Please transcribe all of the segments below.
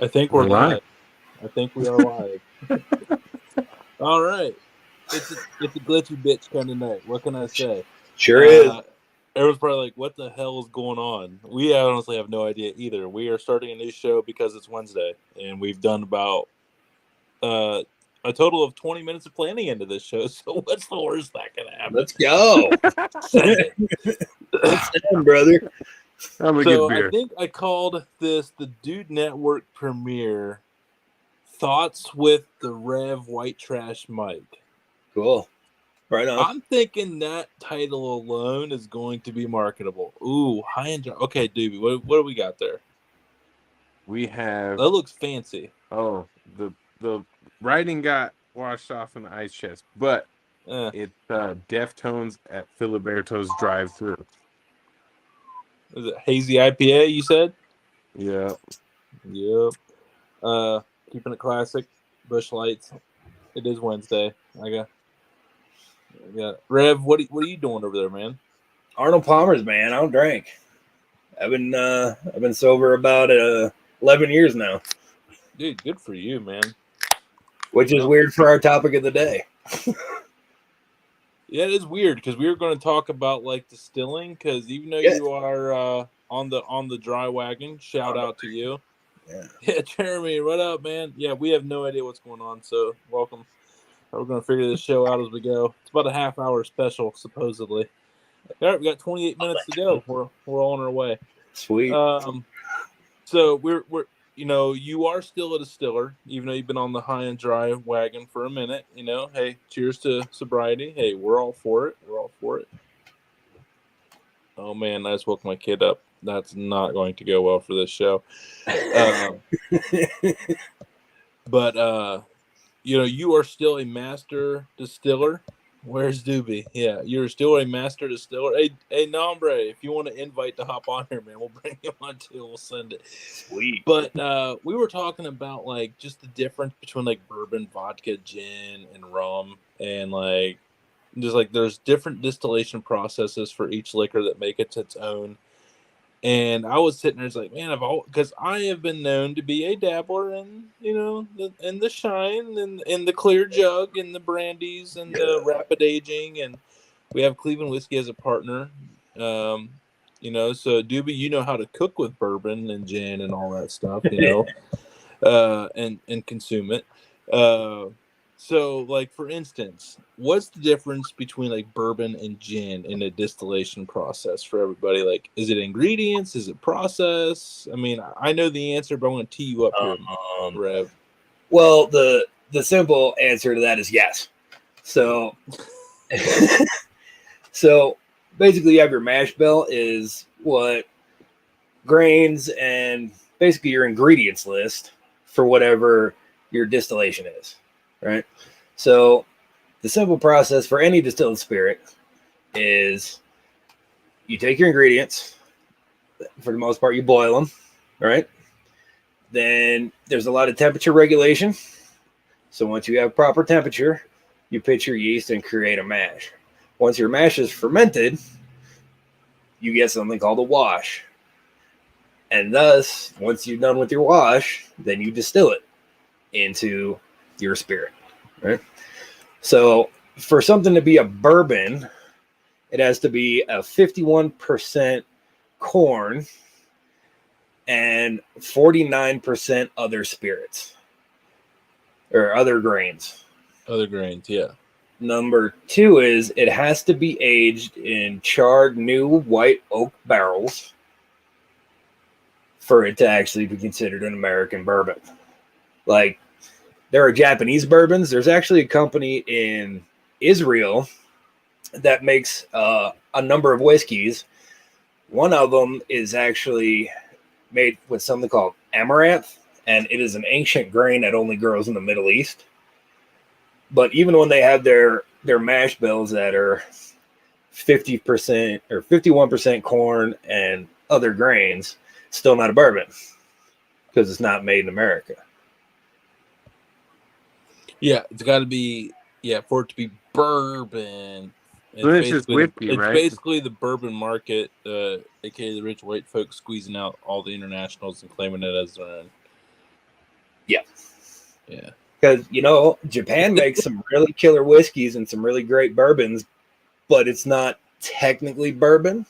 I think we're live. I think we are live. All right. It's a glitchy bitch kind of night. What can I say? Sure is. Everyone's probably like, what the hell is going on? We honestly have no idea either. We are starting a new show because it's Wednesday, and we've done about a total of 20 minutes of planning into this show. So what's the worst that can happen? Let's go. Send it. Let's send, brother. So I think I called this the Dude Network premiere. Thoughts with the Rev White Trash Mike. Cool. Right on. I'm thinking that title alone is going to be marketable. Ooh, high end. Okay, Doobie, what do we got there? We have. That looks fancy. Oh, the writing got washed off in the ice chest, but it's Deftones at Filiberto's drive-thru. Is it hazy IPA? You said? Yeah. Yep. Keeping it classic. Bush Lights. It is Wednesday. I got Rev. What are you doing over there, man? Arnold Palmer's, man. I don't drink. I've been sober about 11 years now. Dude, good for you, man. Which is weird for our topic of the day. Yeah, it is weird because we were going to talk about like distilling. Because even though you are on the dry wagon, shout out to you. Yeah, Jeremy, what up, man? Yeah, we have no idea what's going on, so welcome. We're going to figure this show out as we go. It's about a half-hour special, supposedly. All right, we got 28 minutes to go. We're on our way. Sweet. So we're you are still a distiller, even though you've been on the high and dry wagon for a minute. Hey, cheers to sobriety. Hey, we're all for it. Oh man, I just woke my kid up. That's not going to go well for this show. But you are still a master distiller. Where's Doobie? Yeah, you're still a master distiller. Hey, Nombre, if you want to invite to hop on here, man, we'll bring him on too. We'll send it. Sweet. But we were talking about like just the difference between like bourbon, vodka, gin, and rum, and like just like there's different distillation processes for each liquor that make it its own. And I was sitting there, it's like, man, because I have been known to be a dabbler in, in the shine and in the clear jug and the brandies and the rapid aging, and we have Cleveland Whiskey as a partner. So Doobie, you know how to cook with bourbon and gin and all that stuff, and consume it. So, like, for instance, what's the difference between, like, bourbon and gin in a distillation process for everybody? Like, is it ingredients? Is it process? I mean, I know the answer, but I want to tee you up here, Rev. Well, the simple answer to that is yes. So, so basically, you have your mash bill is what grains and basically your ingredients list for whatever your distillation is. Right. So the simple process for any distilled spirit is you take your ingredients, for the most part, you boil them. Right. Then there's a lot of temperature regulation. So once you have proper temperature, you pitch your yeast and create a mash. Once your mash is fermented, you get something called a wash. And thus, once you're done with your wash, then you distill it into your spirit, right? So for something to be a bourbon, it has to be a 51% corn and 49% other spirits or other grains. Other grains, yeah. Number 2 is it has to be aged in charred new white oak barrels for it to actually be considered an American bourbon. Like, there are Japanese bourbons. There's actually a company in Israel that makes a number of whiskeys. One of them is actually made with something called amaranth, and it is an ancient grain that only grows in the Middle East. But even when they have their mash bills that are 50% or 51% corn and other grains, it's still not a bourbon because it's not made in America. Yeah, it's got to be, for it to be bourbon, So it's just whiskey, it's right? basically the bourbon market, aka the rich white folks squeezing out all the internationals and claiming it as their own. Yeah. Yeah. Because, Japan makes some really killer whiskeys and some really great bourbons, but it's not technically bourbon.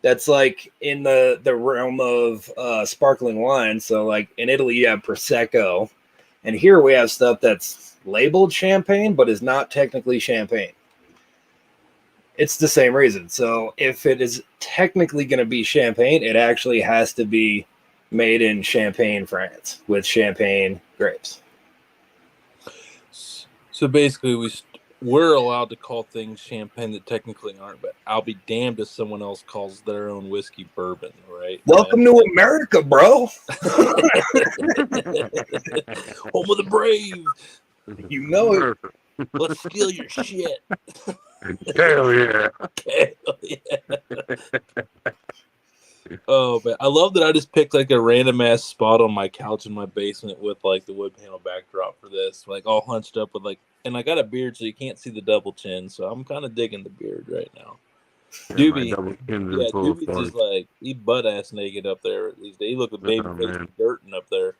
That's like in the realm of sparkling wine. So like in Italy, you have Prosecco. And here we have stuff that's labeled champagne, but is not technically champagne. It's the same reason. So if it is technically going to be champagne, it actually has to be made in Champagne, France, with champagne grapes. So basically, we're allowed to call things champagne that technically aren't, but I'll be damned if someone else calls their own whiskey bourbon, right? Welcome to America, bro. Home of the brave. You know it. Let's steal your shit. Hell yeah. Hell yeah. Oh, man. I love that I just picked like a random ass spot on my couch in my basement with like the wood panel backdrop for this, like all hunched up with like, and I got a beard so you can't see the double chin, so I'm kind of digging the beard right now. Doobie's just like, he butt ass naked up there these days. He look a baby face dirting up there.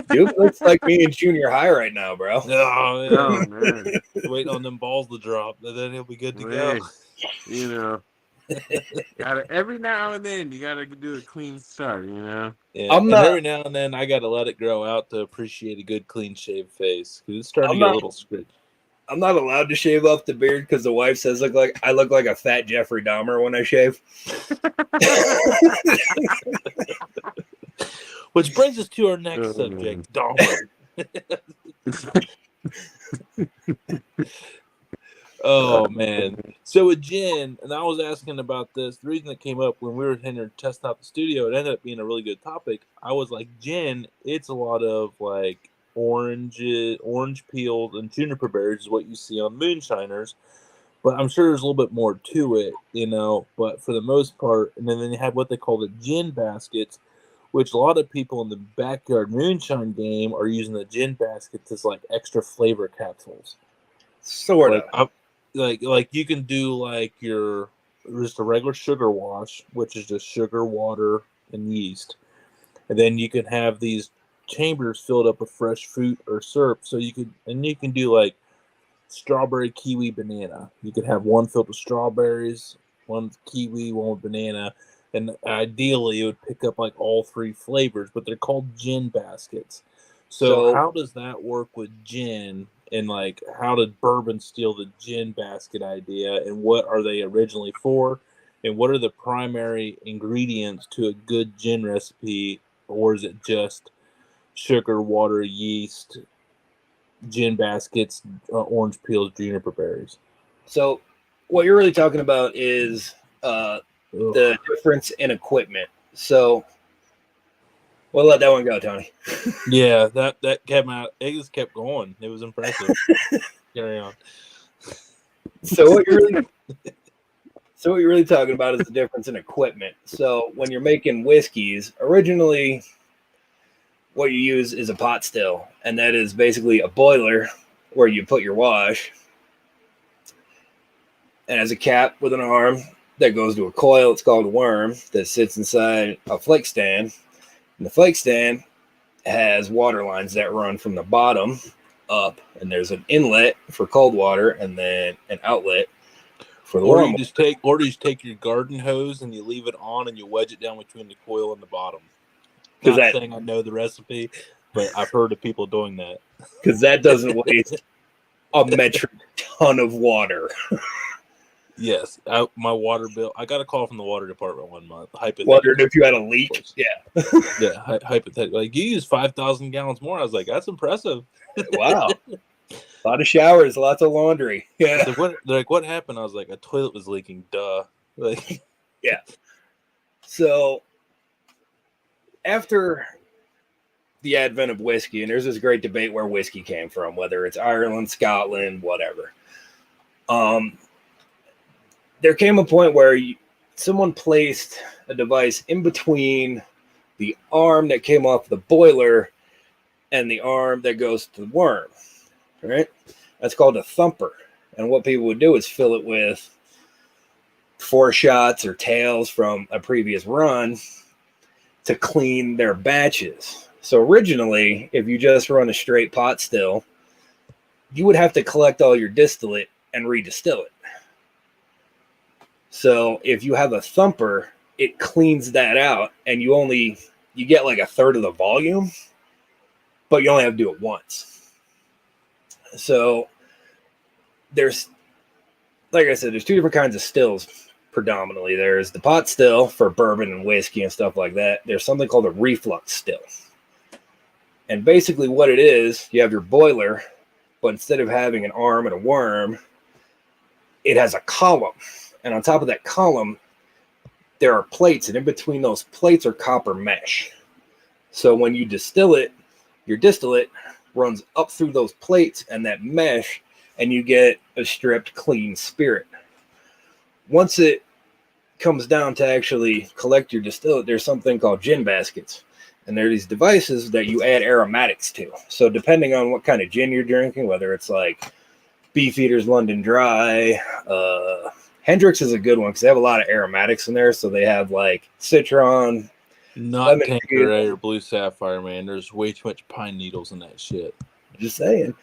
Dude looks like me in junior high right now, bro. Oh, man. Waiting on them balls to drop, and then he'll be good to go. Every now and then you gotta do a clean start, Yeah, every now and then I gotta let it grow out to appreciate a good clean shaved face because it's starting to get a little screwed. I'm not allowed to shave off the beard because the wife says I look like a fat Jeffrey Dahmer when I shave. Which brings us to our next subject, Dahmer. Oh, man. So with gin, and I was asking about this, the reason it came up when we were testing out the studio, it ended up being a really good topic. I was like, gin, it's a lot of like orange peels and juniper berries is what you see on moonshiners. But I'm sure there's a little bit more to it, but for the most part, and then you have what they call the gin baskets, which a lot of people in the backyard moonshine game are using the gin baskets as like extra flavor capsules. Sort of. Like you can do like just a regular sugar wash, which is just sugar, water, and yeast. And then you can have these chambers filled up with fresh fruit or syrup. So you can do like strawberry, kiwi, banana. You could have one filled with strawberries, one with kiwi, one with banana. And ideally, it would pick up like all three flavors, but they're called gin baskets. So how does that work with gin? And like, how did bourbon steal the gin basket idea? And what are they originally for? And what are the primary ingredients to a good gin recipe? Or is it just sugar, water, yeast, gin baskets, orange peels, juniper berries? So what you're really talking about is the difference in equipment. So we'll let that one go, Tony. Yeah, that came out. It just kept going. It was impressive. Carry on. So what you're really talking about is the difference in equipment. So when you're making whiskeys, originally what you use is a pot still, and that is basically a boiler where you put your wash, and has a cap with an arm that goes to a coil. It's called a worm that sits inside a flake stand, and the flake stand has water lines that run from the bottom up, and there's an inlet for cold water and then an outlet for the warm water. Or you just take your garden hose and you leave it on and you wedge it down between the coil and the bottom. Not saying I know the recipe, but I've heard of people doing that. Because that doesn't waste a metric ton of water. Yes, my water bill. I got a call from the water department one month. Wondered if you had a leak. Yeah. Yeah, hypothetically. Like, you use 5,000 gallons more. I was like, that's impressive. Wow. A lot of showers, lots of laundry. Yeah. They're like, what happened? I was like, a toilet was leaking. Duh. Like, yeah. So after the advent of whiskey, and there's this great debate where whiskey came from, whether it's Ireland, Scotland, whatever. There came a point where someone placed a device in between the arm that came off the boiler and the arm that goes to the worm, right? That's called a thumper, And what people would do is fill it with 4 shots or tails from a previous run to clean their batches. So originally, if you just run a straight pot still, you would have to collect all your distillate and redistill it. So if you have a thumper, it cleans that out, and you get like a third of the volume, but you only have to do it once. So there's, like I said, there's 2 different kinds of stills predominantly. There's the pot still for bourbon and whiskey and stuff like that. There's something called a reflux still. And basically what it is, you have your boiler, but instead of having an arm and a worm, it has a column. And on top of that column, there are plates, and in between those plates are copper mesh. So when you distill it, your distillate runs up through those plates and that mesh, and you get a stripped, clean spirit. Once it comes down to actually collect your distillate, there's something called gin baskets. And they're these devices that you add aromatics to. So depending on what kind of gin you're drinking, whether it's like Beefeater's London Dry, Hendrick's is a good one because they have a lot of aromatics in there. So they have like citron, not Tanqueray or Blue Sapphire, man. There's way too much pine needles in that shit. Just saying.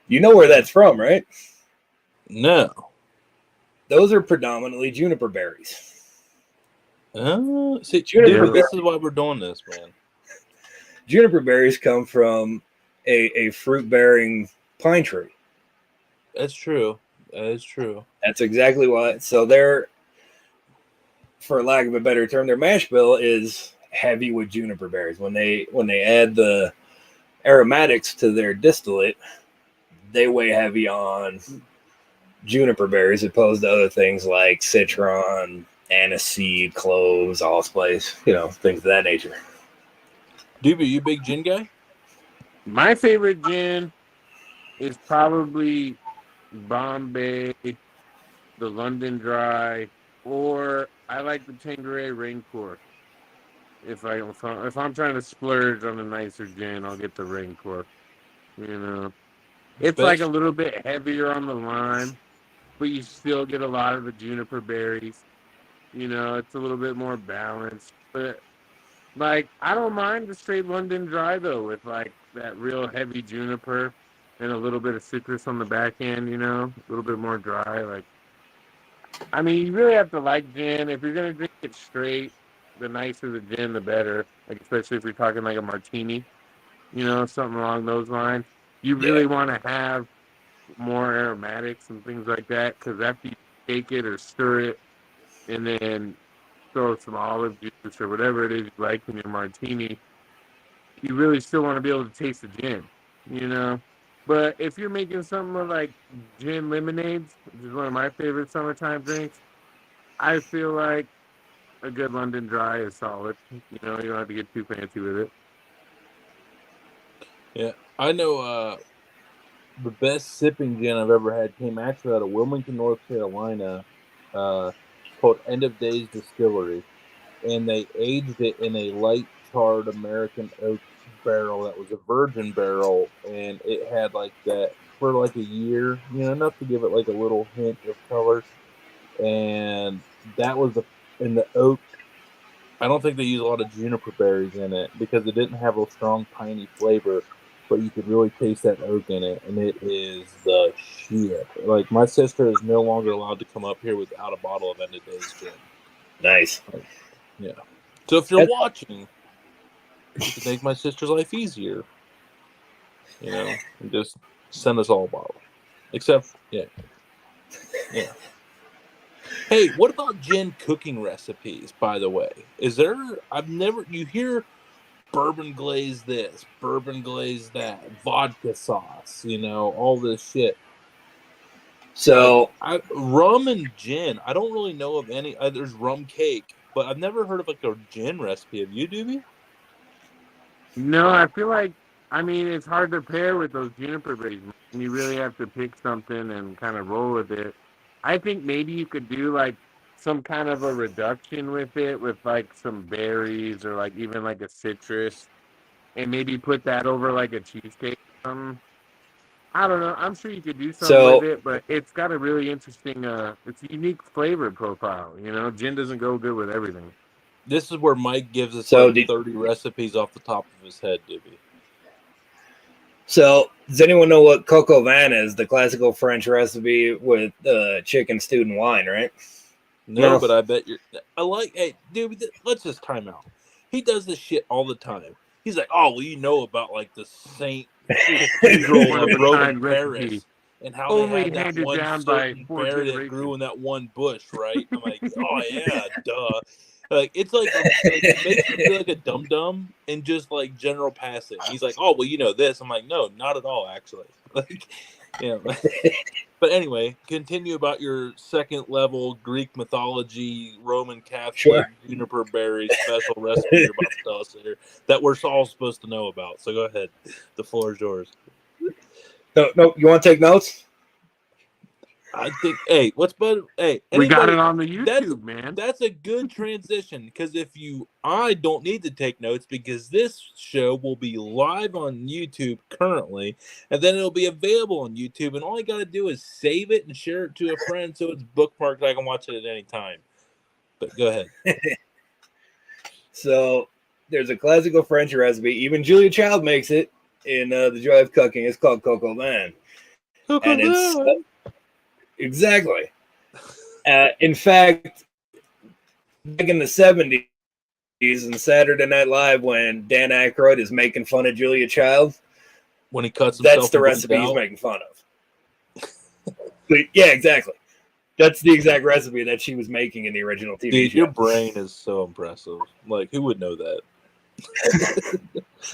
You know where that's from, right? No. Those are predominantly juniper berries. See, juniper, this is why we're doing this, man. Juniper berries come from a fruit-bearing pine tree. That's true. That is true. That's exactly why. So they're, for lack of a better term, their mash bill is heavy with juniper berries. When they add the aromatics to their distillate, they weigh heavy on juniper berries opposed to other things like citron, aniseed, cloves, allspice, things of that nature. Doobie, you a big gin guy? My favorite gin is probably Bombay, the London Dry, or I like the Tanqueray Raincourt. If I'm trying to splurge on a nicer gin, I'll get the Raincourt. It's like a little bit heavier on the lime, but you still get a lot of the juniper berries. It's a little bit more balanced. But like, I don't mind the straight London Dry though, with like that real heavy juniper and a little bit of citrus on the back end. A little bit more dry. Like, I mean, you really have to like gin. If you're gonna drink it straight, the nicer the gin, the better. Like, especially if you're talking like a martini, something along those lines. You really want to have more aromatics and things like that, because after you shake it or stir it and then throw some olive juice or whatever it is you like in your martini, you really still want to be able to taste the gin, But if you're making something like gin lemonades, which is one of my favorite summertime drinks, I feel like a good London Dry is solid. You don't have to get too fancy with it. Yeah, I know the best sipping gin I've ever had came actually out of Wilmington, North Carolina, called End of Days Distillery. And they aged it in a light charred American oak barrel that was a virgin barrel, and it had like that for like a year, enough to give it like a little hint of color. And that was in the oak. I don't think they use a lot of juniper berries in it because it didn't have a strong piney flavor, but you could really taste that oak in it, and it is the shit. Like, my sister is no longer allowed to come up here without a bottle of End of Days gin. Nice. Yeah. So if you're watching, you can make my sister's life easier. And just send us all a bottle. Except, yeah. Hey, what about gin cooking recipes, by the way? You hear bourbon glaze this, bourbon glaze that, vodka sauce, all this shit. So, rum and gin, I don't really know of any. There's rum cake, but I've never heard of like a gin recipe. Have you, Doobie? No, I feel like, it's hard to pair with those juniper berries. You really have to pick something and kind of roll with it. I think maybe you could do like some kind of a reduction with it, with like some berries or like even like a citrus, and maybe put that over like a cheesecake or something. I don't know. I'm sure you could do something So with it, but it's got a really interesting, it's a unique flavor profile. You know, gin doesn't go good with everything. This is where Mike gives us So like did- 30 recipes off the top of his head, Doobie. So, does anyone know what coq au vin is? The classical French recipe with chicken stewed in wine, right? No, No. but I bet you're. I like. Hey, dude, let's just time out. He does this shit all the time. He's like, oh, well, you know about like the Saint Cathedral One of of a Rome kind in recipe. Paris, and how they Only had that handed one down by certain 4 bear that grew generations. in that one bush, right? I'm like, oh yeah, duh. Like it's like he makes you feel like a dum dum in just like general passing. He's like, oh well, you know this. I'm like, no, not at all, actually. Like, yeah. But anyway, continue about your second level Greek mythology, Roman Catholic, Sure. juniper berry special recipe you're about to tell us here that we're all supposed to know about. So go ahead. The floor is yours. No, you want to take notes? I think, hey, what's better? Hey, We got anybody, it on the YouTube, man. that's a good transition because I don't need to take notes because this show will be live on YouTube currently, and then it'll be available on YouTube, and all I got to do is save it and share it to a friend so it's bookmarked. I can watch it at any time. But go ahead. So, there's a classical French recipe. Even Julia Child makes it in The Joy of Cooking. It's called coq au vin. And it's exactly. In fact, back in the 70s in Saturday Night Live, when Dan Aykroyd is making fun of Julia Child, when he cuts himself, that's the recipe he's making fun of. But, yeah, exactly. That's the exact recipe that she was making in the original TV Dude, show. your brain is so impressive. Like, who would know that?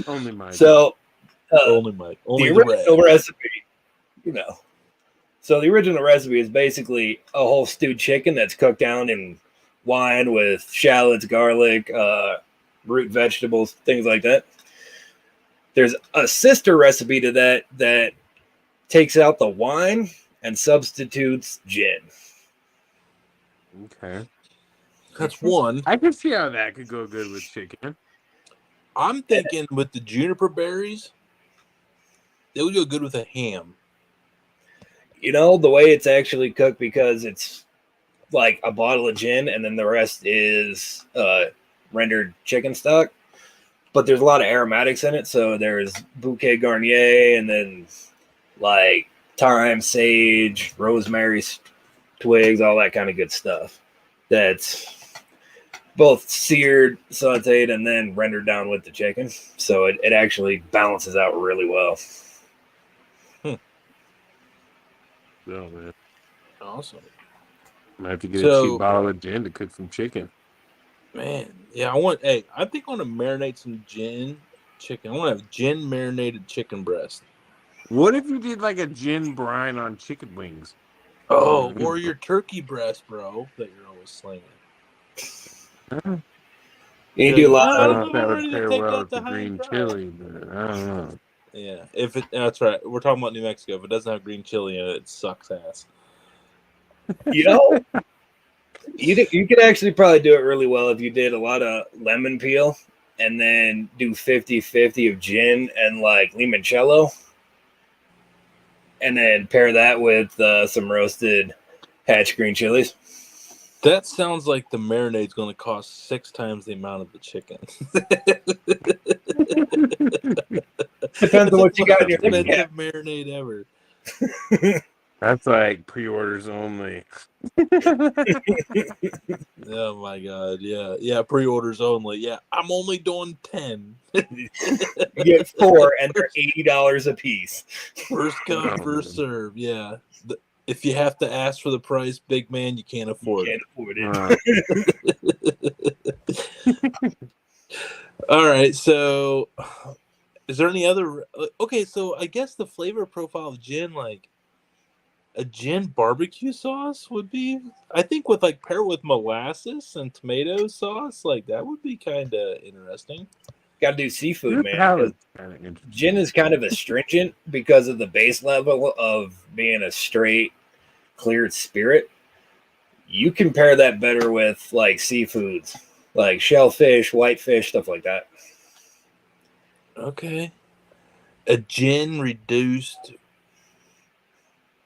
Only Mike. So, Only Mike. Only the original recipe, you know. So the original recipe is basically a whole stewed chicken that's cooked down in wine with shallots, garlic, root vegetables, things like that. There's a sister recipe to that takes out the wine and substitutes gin. Okay. That's one. I can see how that could go good with chicken. I'm thinking with the juniper berries, they would go good with a ham. You know, the way it's actually cooked, because it's like a bottle of gin and then the rest is rendered chicken stock. But there's a lot of aromatics in it. So there's bouquet garnier and then like thyme, sage, rosemary twigs, all that kind of good stuff. That's both seared, sauteed, and then rendered down with the chicken. So it actually balances out really well. Oh, man. Awesome. Might have to get a cheap bottle of gin to cook some chicken. Man, yeah, I think I want to marinate some gin chicken. I want to have gin marinated chicken breast. What if you did like a gin brine on chicken wings? Oh, or your turkey breast, bro, that you're always slinging. You do a lot I don't of know if that would pair well with the green chili, but I don't know. Yeah, that's right. We're talking about New Mexico. If it doesn't have green chili in it, it sucks ass. You know, you could actually probably do it really well if you did a lot of lemon peel and then do 50-50 of gin and like limoncello, and then pair that with some roasted hatch green chilies. That sounds like the marinade's going to cost 6 times the amount of the chicken. Depends on what you got in your expensive marinade ever. That's like pre-orders only. Oh my god, yeah, pre-orders only. Yeah, I'm only doing 10. You get 4 and they're $80 a piece. First come, first serve. Yeah. If you have to ask for the price, big man, you can't afford it. All right, so is there any other? Okay, so I guess the flavor profile of gin, like a gin barbecue sauce, would be. I think with like pair with molasses and tomato sauce, like that would be kind of interesting. Got to do seafood, man. Gin is kind of astringent because of the base level of being a straight, cleared spirit. You can pair that better with like seafoods, like shellfish, whitefish, stuff like that. Okay. A gin reduced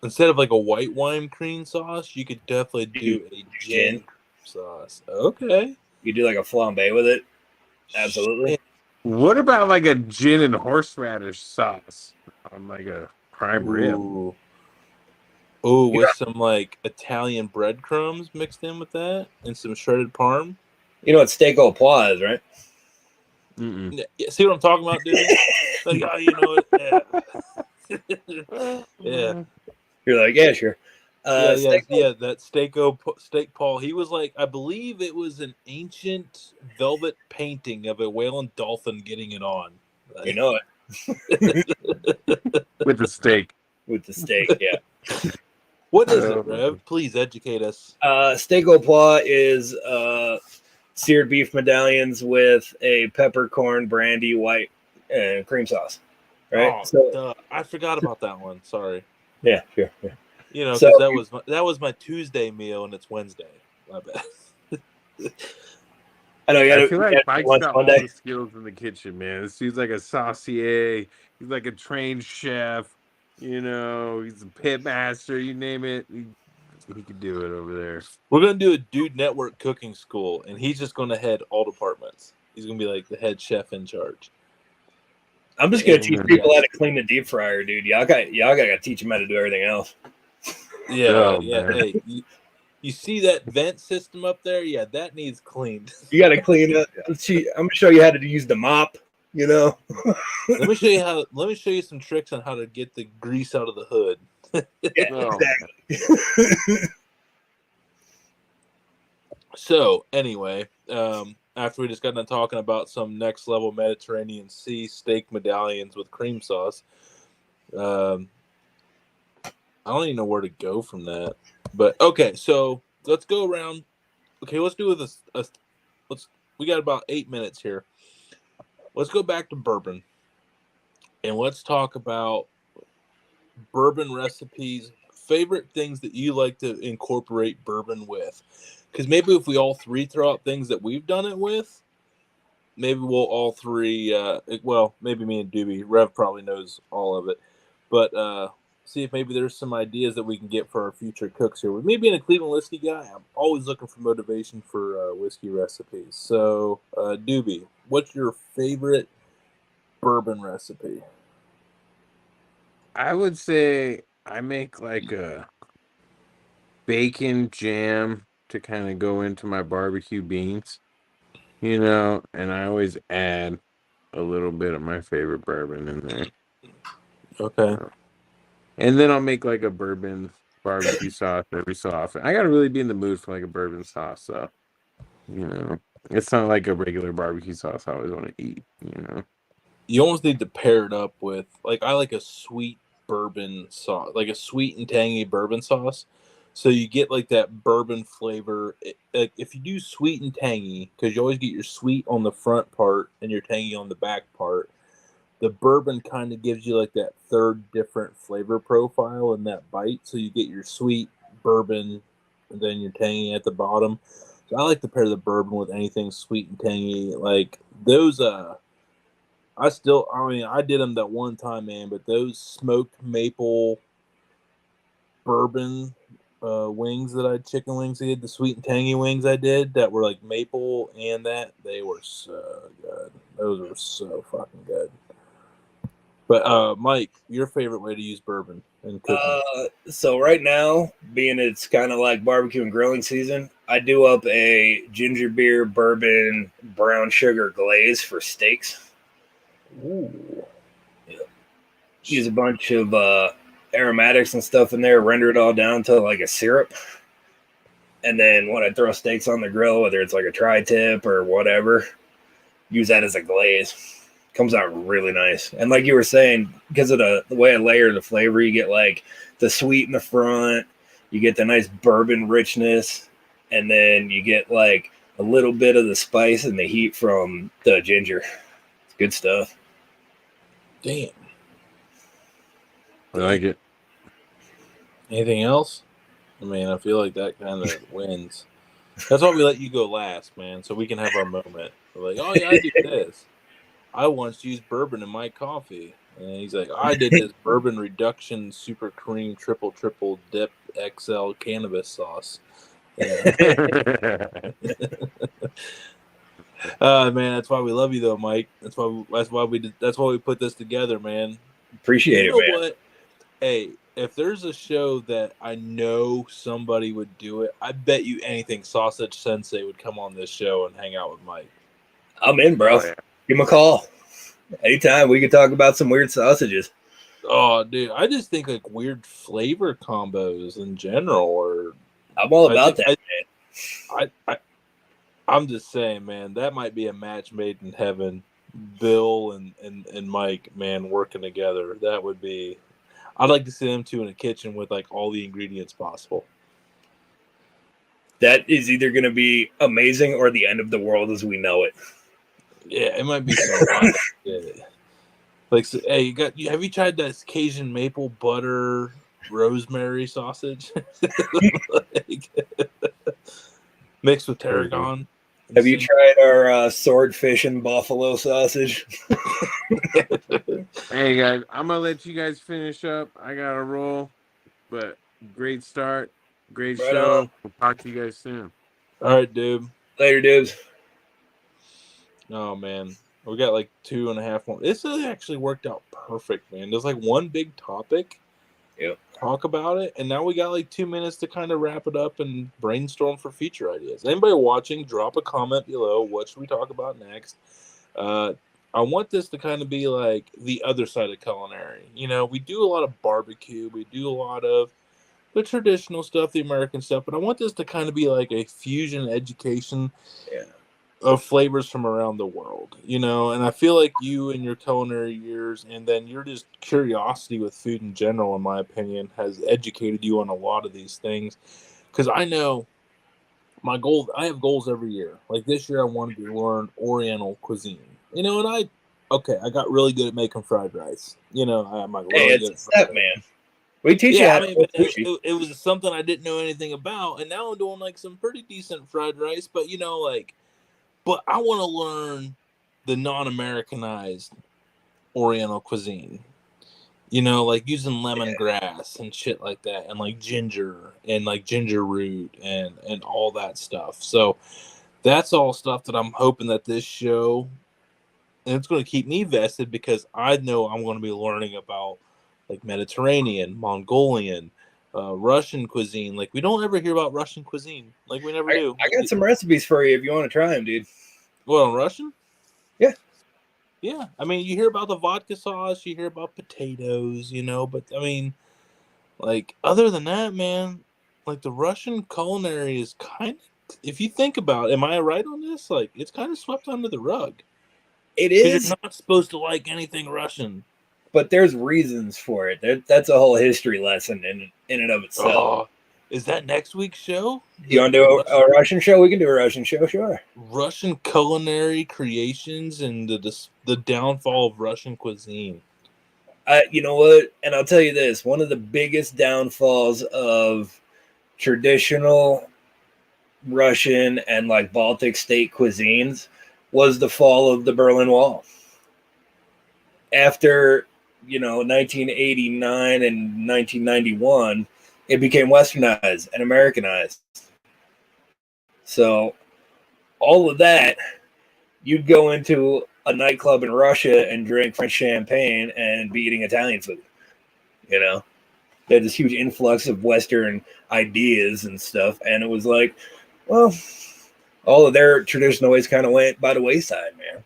instead of like a white wine cream sauce, you could definitely do a gin sauce. Okay. You do like a flambe with it. Absolutely. Shit. What about like a gin and horseradish sauce on like a prime rib? Ooh. Oh, with some like Italian breadcrumbs mixed in with that and some shredded parm. You know what steak au pois is, right? Mm-mm. Yeah, see what I'm talking about, dude? Like, oh, you know it. Yeah. Yeah. You're like, yeah, sure. That steak Paul. He was like, I believe it was an ancient velvet painting of a whale and dolphin getting it on. You know it. With the steak. With the steak, yeah. What is it, Rev? Please educate us. Steak au pois is seared beef medallions with a peppercorn brandy white cream sauce. Right? Oh, So, I forgot about that one. Sorry. Yeah, sure. Yeah. You know, because that was my Tuesday meal and it's Wednesday. My bad. I know. I feel like Mike's got all the skills in the kitchen, man. This dude's like a saucier. He's like a trained chef. You know, he's a pit master. You name it, he could do it over there. We're gonna do a Dude Network cooking school, and he's just gonna head all departments. He's gonna be like the head chef in charge. I'm just gonna teach people how to clean the deep fryer, dude. Y'all gotta teach them how to do everything else. Yeah. Hey, you see that vent system up there? Yeah, that needs cleaned. You gotta clean it. I'm gonna show you how to use the mop. You know. Let me show you some tricks on how to get the grease out of the hood. Yeah, exactly. So anyway, after we just got done talking about some next level Mediterranean Sea steak medallions with cream sauce, I don't even know where to go from that. But okay, so let's go around. Okay, let's do this. We got about 8 minutes here. Let's go back to bourbon, and let's talk about bourbon recipes. Favorite things that you like to incorporate bourbon with. Because maybe if we all three throw out things that we've done it with, maybe we'll all three, maybe me and Doobie. Rev probably knows all of it. But see if maybe there's some ideas that we can get for our future cooks here. With me being a Cleveland whiskey guy, I'm always looking for motivation for whiskey recipes. So, Doobie, what's your favorite bourbon recipe? I would say I make like a bacon jam to kind of go into my barbecue beans, you know, and I always add a little bit of my favorite bourbon in there. Okay. And then I'll make like a bourbon barbecue sauce every so often. I gotta really be in the mood for like a bourbon sauce, so you know, it's not like a regular barbecue sauce I always want to eat, you know. You almost need to pair it up with, like, I like a sweet bourbon sauce, like a sweet and tangy bourbon sauce. So you get like that bourbon flavor. Like if you do sweet and tangy, because you always get your sweet on the front part and your tangy on the back part, the bourbon kind of gives you like that third different flavor profile in that bite. So you get your sweet bourbon and then your tangy at the bottom. So I like to pair the bourbon with anything sweet and tangy. Like those, I did them that one time, man, but those smoked maple bourbon wings that chicken wings I did, the sweet and tangy wings I did that were like maple and that, they were so good. Those were so fucking good. But Mike, your favorite way to use bourbon in cooking? So right now, being it's kind of like barbecue and grilling season, I do up a ginger beer bourbon brown sugar glaze for steaks. Ooh. Yeah. Use a bunch of aromatics and stuff in there, render it all down to like a syrup. And then when I throw steaks on the grill, whether it's like a tri-tip or whatever, use that as a glaze. Comes out really nice. And like you were saying, because of the way I layer the flavor, you get like the sweet in the front, you get the nice bourbon richness, and then you get like a little bit of the spice and the heat from the ginger. It's good stuff. Damn. I like it. Anything else? I mean, I feel like that kind of wins. That's why we let you go last, man, so we can have our moment. We're like, oh yeah, I do this. I once used bourbon in my coffee. And he's like, I did this bourbon reduction super cream triple dip XL cannabis sauce. Yeah. Man, that's why we love you though, Mike. That's why we put this together, man. Appreciate You it, know man. what? Hey, if there's a show that I know somebody would do it, I bet you anything Sausage Sensei would come on this show and hang out with Mike. I'm in, bro. Oh, yeah. Give him a call. Anytime we can talk about some weird sausages. Oh, dude, I just think like weird flavor combos in general, or I'm all about that, man. I'm just saying, man, that might be a match made in heaven. Bill and Mike, man, working together. That would be. I'd like to see them two in a kitchen with like all the ingredients possible. That is either going to be amazing or the end of the world as we know it. Yeah, it might be some wild shit. Like, so, hey, have you tried that Cajun maple butter rosemary sausage? Like, mixed with tarragon. Have you tried our swordfish and buffalo sausage? Hey guys, I'm gonna let you guys finish up. I gotta roll, but great start, great Right show. on. We'll talk to you guys soon. All right, dude. Later, dudes. Oh man, we got like 2.5 more. This actually worked out perfect, man. There's like one big topic. Yep. Talk about it, and now we got like 2 minutes to kind of wrap it up and brainstorm for future ideas. Anybody watching, drop a comment below. What should we talk about next? I want this to kind of be like the other side of culinary. You know, we do a lot of barbecue, we do a lot of the traditional stuff, the American stuff, but I want this to kind of be like a fusion education of flavors from around the world, you know. And I feel like you and your culinary years, and then your just curiosity with food in general, in my opinion, has educated you on a lot of these things. Because I know my goal, I have goals every year. Like this year, I wanted to learn Oriental cuisine, you know. And I got really good at making fried rice. You know, I'm like really Hey, good it's at a step, man. We teach you how to cook sushi. it was something I didn't know anything about, and now I'm doing like some pretty decent fried rice. But you know, like, but I want to learn the non-Americanized Oriental cuisine. You know, like using lemongrass and shit like that, and like ginger and like ginger root and all that stuff. So that's all stuff that I'm hoping that this show, and it's going to keep me vested because I know I'm going to be learning about like Mediterranean, Mongolian, Russian cuisine. Like we don't ever hear about Russian cuisine. Like we never do. I got some recipes for you if you want to try them, dude. Well, Russian? Yeah. Yeah. I mean, you hear about the vodka sauce, you hear about potatoes, you know, but I mean, like other than that, man, like the Russian culinary is kind of, if you think about it, am I right on this? Like it's kind of swept under the rug. It Because is, you're not supposed to like anything Russian. but there's reasons for it. That's a whole history lesson in and of itself. Oh, is that next week's show? You want to do a Russian show? We can do a Russian show, sure. Russian culinary creations and the downfall of Russian cuisine. You know what? And I'll tell you this: one of the biggest downfalls of traditional Russian and like Baltic state cuisines was the fall of the Berlin Wall. After 1989 and 1991, it became westernized and Americanized. So all of that, you'd go into a nightclub in Russia and drink French champagne and be eating Italian food. You know, they had this huge influx of Western ideas and stuff, and it was like, well, all of their traditional ways kind of went by the wayside, man.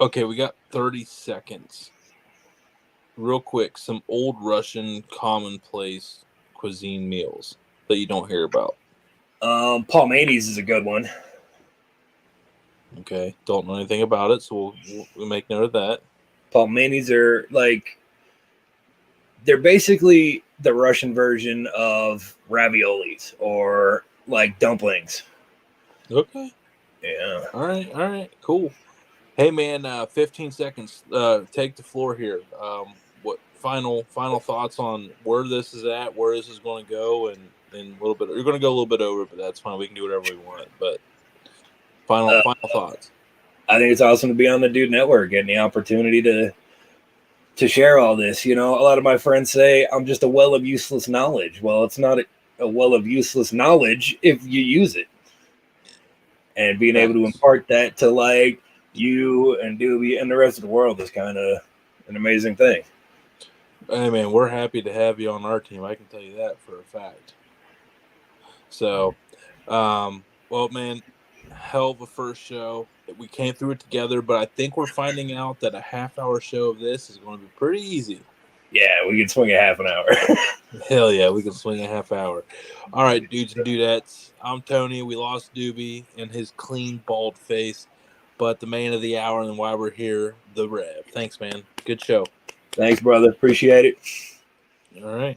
Okay, we got 30 seconds. Real quick, some old Russian commonplace cuisine meals that you don't hear about. Palmani's is a good one. Okay, don't know anything about it, so we'll make note of that. Palmani's are like, they're basically the Russian version of raviolis or like dumplings. Okay. Yeah. All right, cool. Hey man, 15 seconds. Take the floor here. What final thoughts on where this is at, where this is going to go, and a little bit. You're going to go a little bit over, but that's fine. We can do whatever we want. But final thoughts. I think it's awesome to be on the Dude Network, getting the opportunity to share all this. You know, a lot of my friends say I'm just a well of useless knowledge. Well, it's not a well of useless knowledge if you use it. And being able to impart that to like you and Doobie and the rest of the world is kind of an amazing thing. Hey man, we're happy to have you on our team. I can tell you that for a fact. So, well, man, hell of a first show. We came through it together, but I think we're finding out that a half-hour show of this is going to be pretty easy. Yeah, we can swing a half an hour. Hell yeah, we can swing a half hour. All right, dudes and dudettes. I'm Tony. We lost Doobie and his clean, bald face, but the man of the hour and why we're here, the Rev. Thanks, man. Good show. Thanks, brother. Appreciate it. All right.